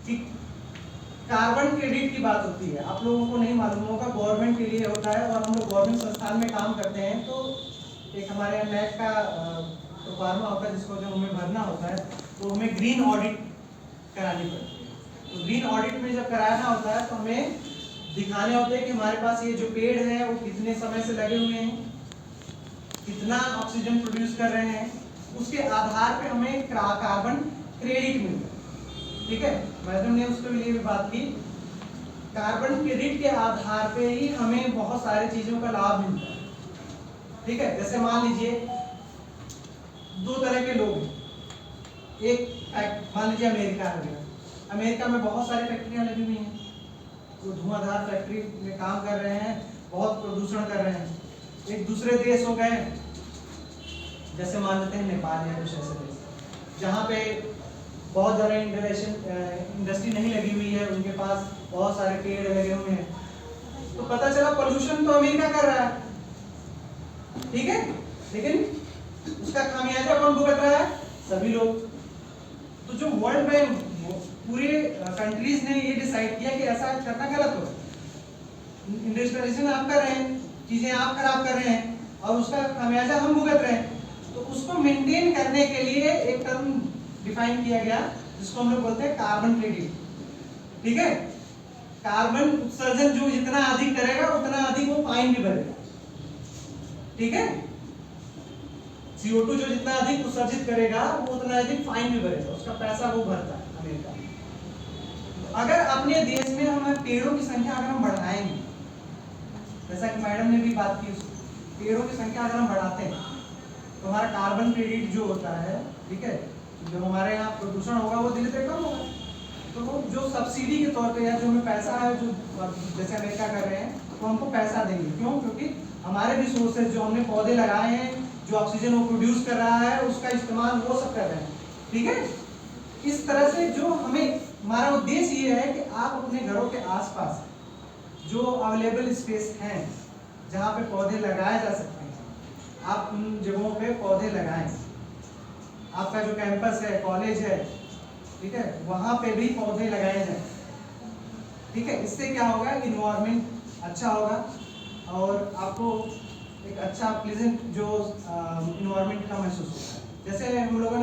कि carbon credit की बात होती है, आप लोगों को नहीं मालूम होगा, गवर्नमेंट के लिए होता है और हम लोग गवर्नमेंट संस्थान में काम करते हैं, तो एक हमारे यहाँ नैक का प्रोफार्मा होता है जिसको जो हमें भरना होता है, तो हमें ग्रीन ऑडिट करानी पड़ती है। तो ग्रीन ऑडिट में जब कराना होता है तो हमें दिखाने होते हैं कि हमारे पास ये जो पेड़ है वो कितने समय से लगे हुए हैं, कितना ऑक्सीजन प्रोड्यूस कर रहे हैं, उसके आधार पे हमें कार्बन क्रेडिट मिलता है। ठीक है, मैडम ने उसके लिए भी बात की। कार्बन क्रेडिट के आधार पे ही हमें बहुत सारी चीजों का लाभ मिलता है। ठीक है, जैसे मान लीजिए दो तरह के लोग हैं, एक मान लीजिए अमेरिका हो गया, अमेरिका में बहुत सारी फैक्ट्रियां लगी हुई हैं, वो धुआंधार फैक्ट्री में काम कर रहे हैं, बहुत प्रदूषण कर रहे हैं। एक दूसरे देश हो गए, जैसे मान लेते हैं नेपाल या कुछ ऐसे देश जहाँ पे बहुत ज़्यादा इंडस्ट्री नहीं लगी हुई है, उनके पास बहुत सारे पेड़ लगे हुए हैं, तो पता चला पोल्यूशन तो अमेरिका कर रहा है, ठीक है, लेकिन उसका खामियाजा कौन भुगत रहा है? सभी लोग। तो जो वर्ल्ड बैंक पूरे कंट्रीज ने ये डिसाइड किया कि ऐसा करना गलत हो, इंडस्ट्रियलाइजेशन आप कर रहे हैं, चीजें आप खराब कर रहे हैं और उसका खामियाजा हम भुगत रहे हैं, तो उसको मेंटेन करने के लिए एक टर्म डिफाइन किया गया जिसको हम लोग बोलते हैं कार्बन क्रेडिट। ठीक है, कार्बन उत्सर्जन जो जितना अधिक करेगा उतना अधिक वो फाइन भी भरेगा। ठीक है, CO2 जो जितना अधिक उत्सर्जित करेगा वो उतना अधिक फाइन भी भरेगा, उसका पैसा वो भरता है अमेरिका। अगर अपने देश में हम पेड़ों की संख्या अगर हम बढ़ाएंगे, जैसा कि मैडम ने भी बात की, पेड़ों की संख्या अगर हम बढ़ाते हैं तो हमारा कार्बन क्रेडिट जो होता है, ठीक है, जो हमारे यहाँ प्रदूषण होगा वो धीरे धीरे कम होगा। तो वो जो सब्सिडी के तौर पे या जो हमें पैसा है, जो जैसे अमेरिका कर रहे हैं, तो हमको पैसा देंगे। क्यों? क्योंकि हमारे रिसोर्सेज जो हमने पौधे लगाए हैं, जो ऑक्सीजन वो प्रोड्यूस कर रहा है, उसका इस्तेमाल वो सब कर रहे हैं। ठीक है, इस तरह से जो हमें, हमारा उद्देश्य ये है कि आप अपने घरों के आसपास जो अवेलेबल स्पेस हैं जहाँ पे पौधे लगाए जा सकते हैं, आप उन जगहों पे पौधे लगाएं। आपका जो कैंपस है, कॉलेज है, ठीक है, वहाँ पे भी पौधे लगाए जाएं। ठीक है, इससे क्या होगा, इन्वायरमेंट अच्छा होगा और आपको एक अच्छा प्लीजेंट जो इन्वायरमेंट का महसूस होगा। जैसे हम लोगों ने